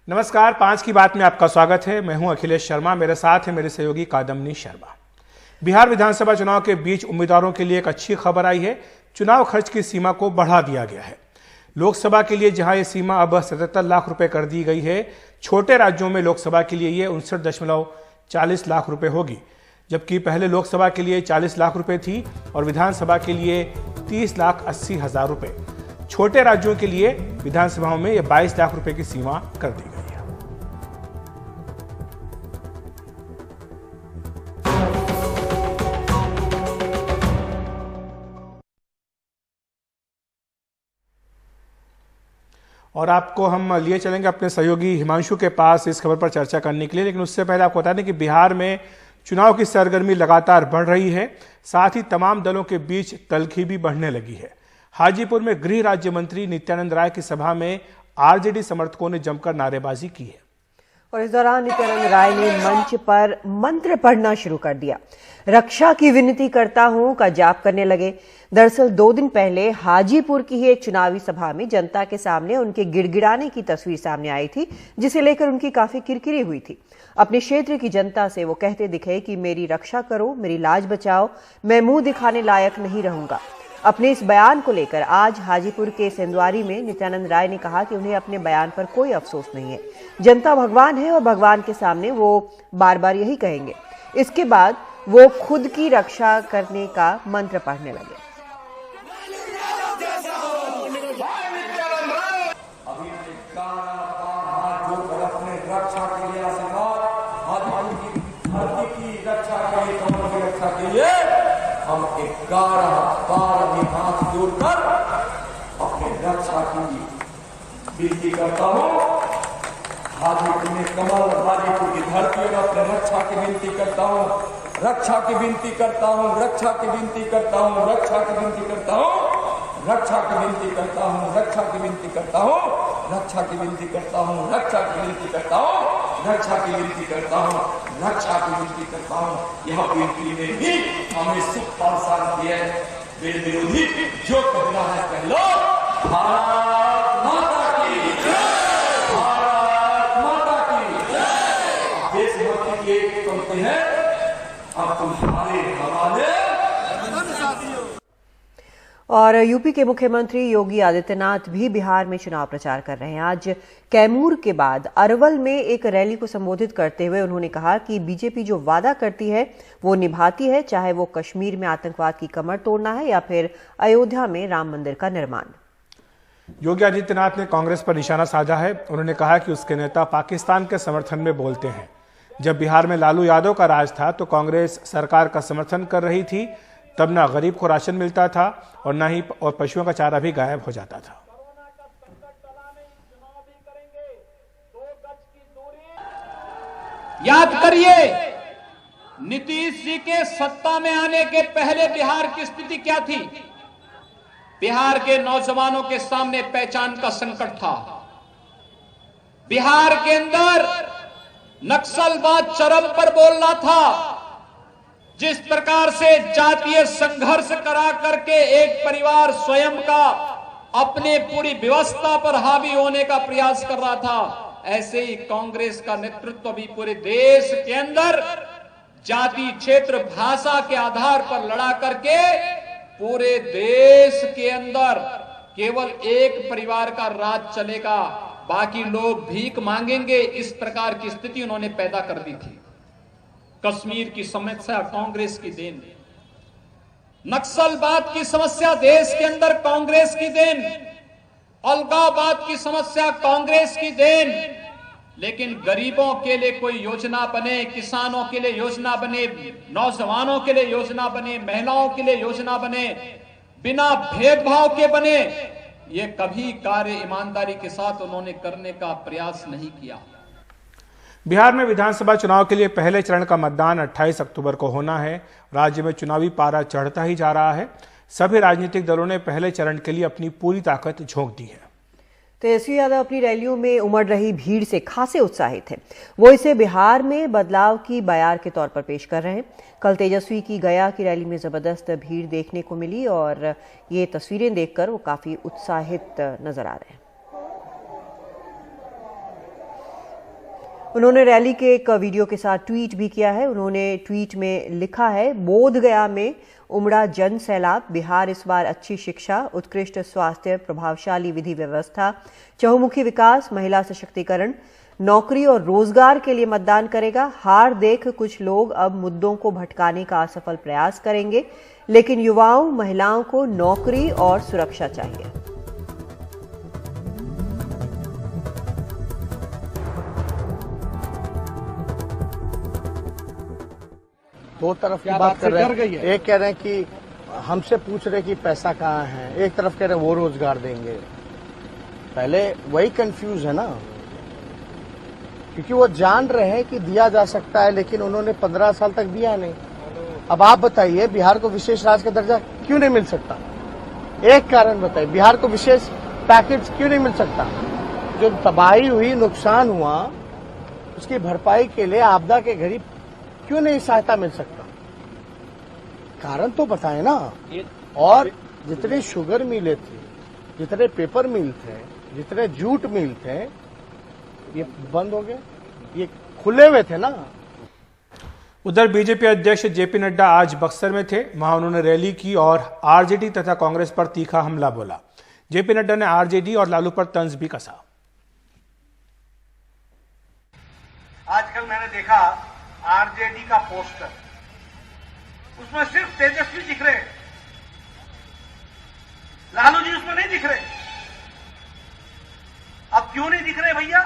नमस्कार, 5 की बात में आपका स्वागत है। मैं हूं अखिलेश शर्मा, मेरे साथ है मेरे सहयोगी कादम्बनी शर्मा। बिहार विधानसभा चुनाव के बीच उम्मीदवारों के लिए एक अच्छी खबर आई है। चुनाव खर्च की सीमा को बढ़ा दिया गया है। लोकसभा के लिए जहां यह सीमा अब 77 लाख रुपए कर दी गई है, छोटे राज्यों में लोकसभा के लिए यह 59.40 लाख रुपए होगी, जबकि पहले लोकसभा के लिए 40 लाख रुपए थी और विधानसभा के लिए 30,80,000 रुपए। छोटे राज्यों के लिए विधानसभाओं में यह 22 लाख रुपए की सीमा कर दी गई है। और आपको हम लिए चलेंगे अपने सहयोगी हिमांशु के पास इस खबर पर चर्चा करने के लिए, लेकिन उससे पहले आपको बता दें कि बिहार में चुनाव की सरगर्मी लगातार बढ़ रही है। साथ ही तमाम दलों के बीच तल्खी भी बढ़ने लगी है। हाजीपुर में गृह राज्य मंत्री नित्यानंद राय की सभा में आरजेडी समर्थकों ने जमकर नारेबाजी की है और इस दौरान नित्यानंद राय ने मंच पर मंत्र पढ़ना शुरू कर दिया। रक्षा की विनती करता हूं का जाप करने लगे। दरअसल 2 दिन पहले हाजीपुर की ही एक चुनावी सभा में जनता के सामने उनके गिड़गिड़ाने की तस्वीर सामने आई थी, जिसे लेकर उनकी काफी किरकिरी हुई थी। अपने क्षेत्र की जनता से वो कहते दिखे कि मेरी रक्षा करो, मेरी लाज बचाओ, मैं मुंह दिखाने लायक नहीं रहूंगा। अपने इस बयान को लेकर आज हाजीपुर के सेंदवारी में नित्यानंद राय ने कहा कि उन्हें अपने बयान पर कोई अफसोस नहीं है। जनता भगवान है और भगवान के सामने वो बार बार यही कहेंगे। इसके बाद वो खुद की रक्षा करने का मंत्र पढ़ने लगे। हम 11 बार भी हाथ जोड़कर अपनी रक्षा की विनती करता हूँ। हाजीपुर में कमल, हाजीपुर की धरती और अपने रक्षा की विनती करता हूँ, रक्षा की विनती करता हूँ, रक्षा की विनती करता हूँ, रक्षा की विनती करता हूँ, रक्षा की विनती करता हूँ, रक्षा की विनती करता हूँ, रक्षा की विनती करता हूँ, रक्षा की विनती करता हूँ, रक्षा की विनती करता हूँ, रक्षा की विनती करता हूँ। यह विनती ने ही हमें सुख और शांति है। मेरे विरोधी जो कहना है कह लो। भारत माता की जय, भारत माता की जय। देशभक्ति की एक पंक्ति है, अब तुम्हारे हवाले। और यूपी के मुख्यमंत्री योगी आदित्यनाथ भी बिहार में चुनाव प्रचार कर रहे हैं। आज कैमूर के बाद अरवल में एक रैली को संबोधित करते हुए उन्होंने कहा कि बीजेपी जो वादा करती है वो निभाती है, चाहे वो कश्मीर में आतंकवाद की कमर तोड़ना है या फिर अयोध्या में राम मंदिर का निर्माण। योगी आदित्यनाथ ने कांग्रेस पर निशाना साधा है। उन्होंने कहा कि उसके नेता पाकिस्तान के समर्थन में बोलते हैं। जब बिहार में लालू यादव का राज था तो कांग्रेस सरकार का समर्थन कर रही थी, तब ना गरीब को राशन मिलता था और ना ही पशुओं का चारा भी गायब हो जाता था। याद करिए, नीतीश जी के सत्ता में आने के पहले बिहार की स्थिति क्या थी। बिहार के नौजवानों के सामने पहचान का संकट था। बिहार के अंदर नक्सलवाद चरम पर बोल रहा था। जिस प्रकार से जातीय संघर्ष करा करके एक परिवार स्वयं का अपने पूरी व्यवस्था पर हावी होने का प्रयास कर रहा था, ऐसे ही कांग्रेस का नेतृत्व भी पूरे देश के अंदर जाति, क्षेत्र, भाषा के आधार पर लड़ा करके पूरे देश के अंदर केवल एक परिवार का राज चलेगा, बाकी लोग भीख मांगेंगे, इस प्रकार की स्थिति उन्होंने पैदा कर दी थी। कश्मीर की समस्या कांग्रेस की देन, नक्सलवाद की समस्या देश के अंदर कांग्रेस की देन, अलगाववाद की समस्या कांग्रेस की देन। लेकिन गरीबों के लिए कोई योजना बने, किसानों के लिए योजना बने, नौजवानों के लिए योजना बने, महिलाओं के लिए योजना बने, बिना भेदभाव के बने, ये कभी कार्य ईमानदारी के साथ उन्होंने करने का प्रयास नहीं किया। बिहार में विधानसभा चुनाव के लिए पहले चरण का मतदान 28 अक्टूबर को होना है। राज्य में चुनावी पारा चढ़ता ही जा रहा है। सभी राजनीतिक दलों ने पहले चरण के लिए अपनी पूरी ताकत झोंक दी है। तेजस्वी यादव अपनी रैलियों में उमड़ रही भीड़ से खासे उत्साहित हैं। वो इसे बिहार में बदलाव की बयार के तौर पर पेश कर रहे हैं। कल तेजस्वी की गया की रैली में जबरदस्त भीड़ देखने को मिली और ये तस्वीरें देखकर वो काफी उत्साहित नजर आ रहे हैं। उन्होंने रैली के एक वीडियो के साथ ट्वीट भी किया है। उन्होंने ट्वीट में लिखा है, बोधगया में उमड़ा जन सैलाब, बिहार इस बार अच्छी शिक्षा, उत्कृष्ट स्वास्थ्य, प्रभावशाली विधि व्यवस्था, चहुमुखी विकास, महिला सशक्तिकरण, नौकरी और रोजगार के लिए मतदान करेगा। हार देख कुछ लोग अब मुद्दों को भटकाने का असफल प्रयास करेंगे, लेकिन युवाओं, महिलाओं को नौकरी और सुरक्षा चाहिए। दो तरफ की बात कर रहे हैं। एक कह रहे हैं कि हमसे पूछ रहे कि पैसा कहाँ है, एक तरफ कह रहे हैं वो रोजगार देंगे। पहले वही कंफ्यूज है ना, क्योंकि वो जान रहे हैं कि दिया जा सकता है, लेकिन उन्होंने 15 साल तक दिया नहीं। अब आप बताइए, बिहार को विशेष राज्य का दर्जा क्यों नहीं मिल सकता? एक कारण बताइए, बिहार को विशेष पैकेज क्यों नहीं मिल सकता? जो तबाही हुई, नुकसान हुआ, उसकी भरपाई के लिए आपदा के घड़ी क्यों नहीं सहायता मिल सकता? कारण तो बताएं ना। और जितने शुगर मिले थे, जितने पेपर मिल थे, जितने जूट मिल थे, ये बंद हो गए, ये खुले हुए थे ना। उधर बीजेपी अध्यक्ष जेपी नड्डा आज बक्सर में थे। वहां उन्होंने रैली की और आरजेडी तथा कांग्रेस पर तीखा हमला बोला। जेपी नड्डा ने आरजेडी और लालू पर तंज भी कसा। आजकल मैंने देखा आरजेडी का पोस्टर, उसमें सिर्फ तेजस्वी दिख रहे, लालू जी उसमें नहीं दिख रहे। अब क्यों नहीं दिख रहे भैया?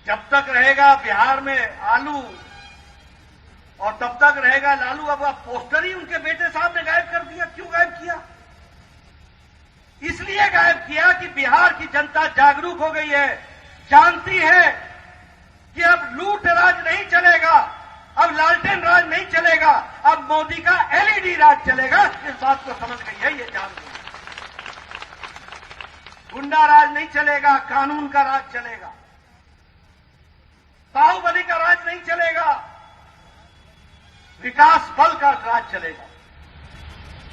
जब तक रहेगा बिहार में आलू और तब तक रहेगा लालू। अब पोस्टर ही उनके बेटे साहब ने गायब कर दिया। क्यों गायब किया? इसलिए गायब किया कि बिहार की जनता जागरूक हो गई है, जानती है कि अब लूट राज नहीं चलेगा, अब लालटेन राज नहीं चलेगा, अब मोदी का एलईडी राज चलेगा। इस बात को समझ गई है, ये जान गई। गुंडा राज नहीं चलेगा, कानून का राज चलेगा, बाहुबली का राज नहीं चलेगा, विकास बल का राज चलेगा।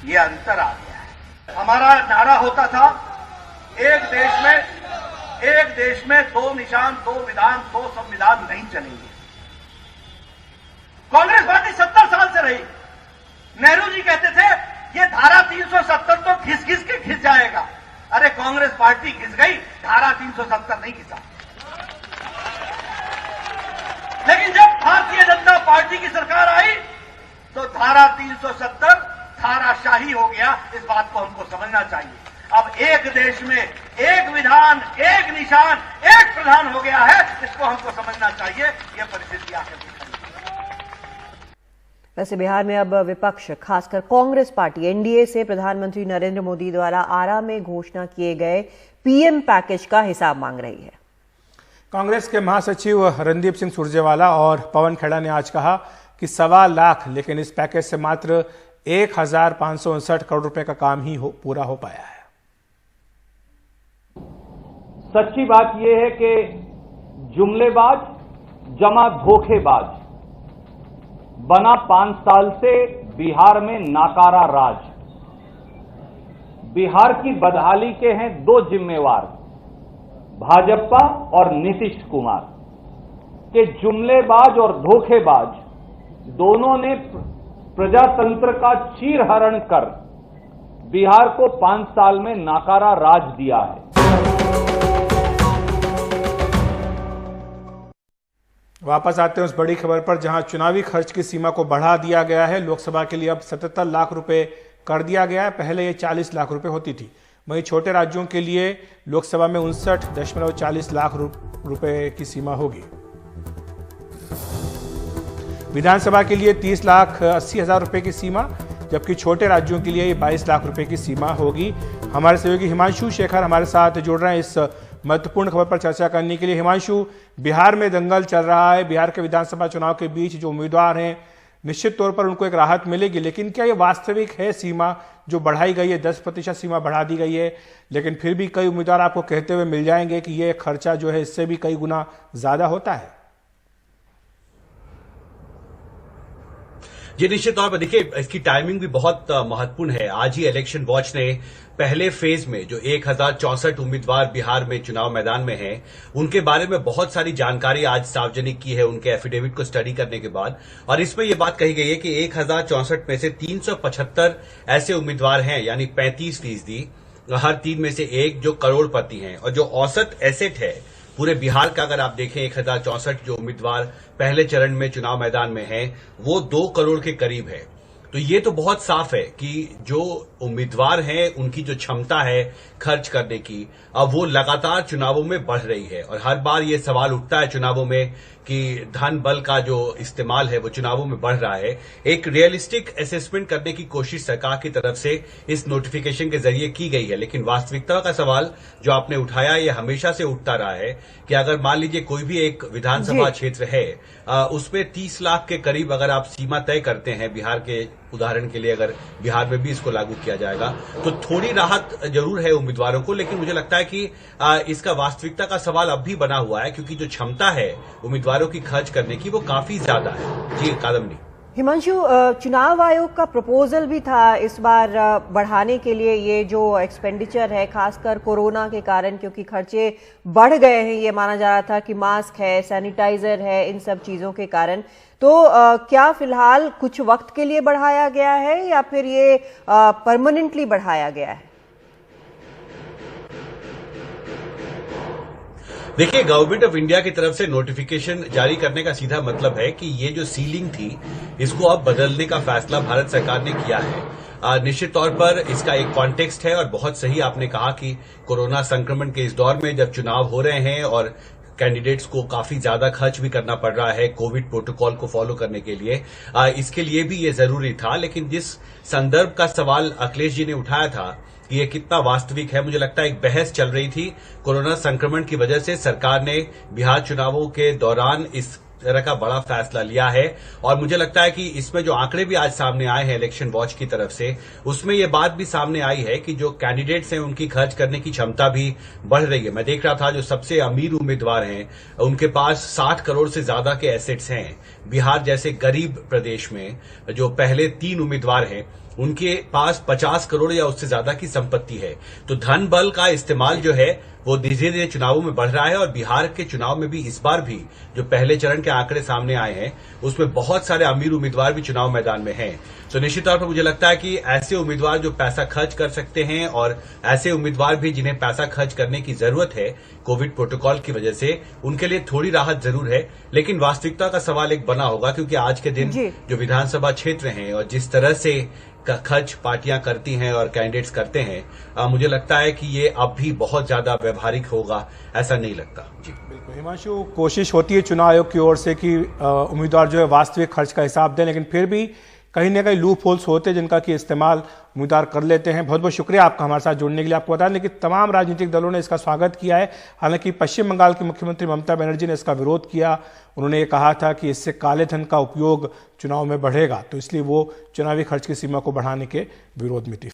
ये अंतर आ गया है। हमारा नारा होता था, एक देश में दो निशान, दो विधान, दो संविधान नहीं चलेंगे। कांग्रेस पार्टी 70 साल से रही। नेहरू जी कहते थे ये धारा 370 तो घिस घिस के घिस जाएगा। अरे कांग्रेस पार्टी घिस गई, धारा 370 नहीं घिसा। लेकिन जब भारतीय जनता पार्टी की सरकार आई तो धारा 370 धाराशाही हो गया। इस बात को हमको समझना चाहिए। अब एक देश में एक विधान, एक निशान, एक प्रधान हो गया है। इसको हमको समझना चाहिए। यह परिस्थिति आकर दिखाई। वैसे बिहार में अब विपक्ष, खासकर कांग्रेस पार्टी एनडीए से प्रधानमंत्री नरेंद्र मोदी द्वारा आरा में घोषणा किए गए पीएम पैकेज का हिसाब मांग रही है। कांग्रेस के महासचिव रणदीप सिंह सुरजेवाला और पवन खेड़ा ने आज कहा कि 1.25 लाख, लेकिन इस पैकेज से मात्र 1559 करोड़ रुपए का काम ही पूरा हो पाया है। सच्ची बात यह है कि जुमलेबाज जमा धोखेबाज बना 5 साल से बिहार में नाकारा राज। बिहार की बदहाली के हैं 2 जिम्मेवार, भाजपा और नीतीश कुमार। के जुमलेबाज और धोखेबाज दोनों ने प्रजातंत्र का चीरहरण कर बिहार को 5 साल में नाकारा राज दिया है। वापस आते हैं उस बड़ी खबर पर, जहां चुनावी खर्च की सीमा को बढ़ा दिया गया है। लोकसभा के लिए अब 77 लाख रुपए कर दिया गया है। पहले ये 40 लाख रुपए होती थी। वहीं छोटे राज्यों के लिए लोकसभा में 59.40 लाख रुपए की सीमा होगी। विधानसभा के लिए 30,80,000 रुपए की सीमा, जबकि छोटे राज्यों के लिए ये 22 लाख रुपए की सीमा होगी। हमारे सहयोगी हिमांशु शेखर हमारे साथ जुड़ रहे हैं इस महत्वपूर्ण खबर पर चर्चा करने के लिए। हिमांशु, बिहार में दंगल चल रहा है। बिहार के विधानसभा चुनाव के बीच जो उम्मीदवार हैं, निश्चित तौर पर उनको एक राहत मिलेगी, लेकिन क्या ये वास्तविक है सीमा जो बढ़ाई गई है? 10% सीमा बढ़ा दी गई है, लेकिन फिर भी कई उम्मीदवार आपको कहते हुए मिल जाएंगे कि ये खर्चा जो है इससे भी कई गुना ज्यादा होता है। जी निश्चित तौर पर देखिए, इसकी टाइमिंग भी बहुत महत्वपूर्ण है। आज ही इलेक्शन वॉच ने पहले फेज में जो 1064 उम्मीदवार बिहार में चुनाव मैदान में हैं, उनके बारे में बहुत सारी जानकारी आज सार्वजनिक की है उनके एफिडेविट को स्टडी करने के बाद। और इसमें यह बात कही गई है कि 1064 में से 375 ऐसे उम्मीदवार हैं, यानी 35%, हर 3 में से एक जो करोड़पति हैं। और जो औसत एसेट है पूरे बिहार का, अगर आप देखें 1064 जो उम्मीदवार पहले चरण में चुनाव मैदान में हैं, वो 2 करोड़ के करीब है। तो ये तो बहुत साफ है कि जो उम्मीदवार हैं उनकी जो क्षमता है खर्च करने की, अब वो लगातार चुनावों में बढ़ रही है। और हर बार ये सवाल उठता है चुनावों में कि धन बल का जो इस्तेमाल है वो चुनावों में बढ़ रहा है। एक रियलिस्टिक असेसमेंट करने की कोशिश सरकार की तरफ से इस नोटिफिकेशन के जरिए की गई है, लेकिन वास्तविकता का सवाल जो आपने उठाया ये हमेशा से उठता रहा है कि अगर मान लीजिए कोई भी एक विधानसभा क्षेत्र है, उसमें 30 लाख के करीब अगर आप सीमा तय करते हैं, बिहार के उदाहरण के लिए अगर बिहार में भी इसको लागू किया जाएगा तो थोड़ी राहत जरूर है उम्मीदवारों को, लेकिन मुझे लगता है कि इसका वास्तविकता का सवाल अब भी बना हुआ है, क्योंकि जो क्षमता है उम्मीदवारों की खर्च करने की वो काफी ज्यादा है। जी कादम्बनी। हिमांशु, चुनाव आयोग का प्रपोजल भी था इस बार बढ़ाने के लिए ये जो एक्सपेंडिचर है, खासकर कोरोना के कारण, क्योंकि खर्चे बढ़ गए हैं। ये माना जा रहा था कि मास्क है, सैनिटाइजर है, इन सब चीजों के कारण। तो क्या फिलहाल कुछ वक्त के लिए बढ़ाया गया है या फिर ये परमानेंटली बढ़ाया गया है? देखिए, गवर्नमेंट ऑफ इंडिया की तरफ से नोटिफिकेशन जारी करने का सीधा मतलब है कि ये जो सीलिंग थी इसको अब बदलने का फैसला भारत सरकार ने किया है। निश्चित तौर पर इसका एक कॉन्टेक्स्ट है और बहुत सही आपने कहा कि कोरोना संक्रमण के इस दौर में जब चुनाव हो रहे हैं और कैंडिडेट्स को काफी ज्यादा खर्च भी करना पड़ रहा है कोविड प्रोटोकॉल को फॉलो करने के लिए, इसके लिए भी ये जरूरी था। लेकिन जिस संदर्भ का सवाल अखिलेश जी ने उठाया था कि ये कितना वास्तविक है, मुझे लगता है एक बहस चल रही थी। कोरोना संक्रमण की वजह से सरकार ने बिहार चुनावों के दौरान इस तरह का बड़ा फैसला लिया है और मुझे लगता है कि इसमें जो आंकड़े भी आज सामने आए हैं इलेक्शन वॉच की तरफ से, उसमें ये बात भी सामने आई है कि जो कैंडिडेट्स हैं उनकी खर्च करने की क्षमता भी बढ़ रही है। मैं देख रहा था जो सबसे अमीर उम्मीदवार हैं उनके पास 60 करोड़ से ज्यादा के एसेट्स हैं। बिहार जैसे गरीब प्रदेश में जो पहले 3 उम्मीदवार हैं उनके पास 50 करोड़ या उससे ज्यादा की संपत्ति है। तो धन बल का इस्तेमाल जो है वो धीरे धीरे चुनावों में बढ़ रहा है और बिहार के चुनाव में भी इस बार भी जो पहले चरण के आंकड़े सामने आए हैं उसमें बहुत सारे अमीर उम्मीदवार भी चुनाव मैदान में हैं। तो निश्चित तौर पर मुझे लगता है कि ऐसे उम्मीदवार जो पैसा खर्च कर सकते हैं और ऐसे उम्मीदवार भी जिन्हें पैसा खर्च करने की जरूरत है कोविड प्रोटोकॉल की वजह से, उनके लिए थोड़ी राहत जरूर है। लेकिन वास्तविकता का सवाल एक बना होगा, क्योंकि आज के दिन जो विधानसभा क्षेत्र हैं और जिस तरह से का खर्च पार्टियां करती हैं और कैंडिडेट्स करते हैं, मुझे लगता है कि ये अब भी बहुत ज्यादा व्यवहारिक होगा, ऐसा नहीं लगता। जी बिल्कुल हिमांशु, कोशिश होती है चुनाव आयोग की ओर से कि उम्मीदवार जो है वास्तविक खर्च का हिसाब दें, लेकिन फिर भी कहीं ना कहीं लूप होल्स होते हैं जिनका कि इस्तेमाल उम्मीदवार कर लेते हैं। बहुत बहुत शुक्रिया आपका हमारे साथ जुड़ने के लिए। आपको बताया कि तमाम राजनीतिक दलों ने इसका स्वागत किया है। हालांकि पश्चिम बंगाल की मुख्यमंत्री ममता बनर्जी ने इसका विरोध किया। उन्होंने ये कहा था कि इससे काले धन का उपयोग चुनाव में बढ़ेगा, तो इसलिए वो चुनावी खर्च की सीमा को बढ़ाने के विरोध में थी।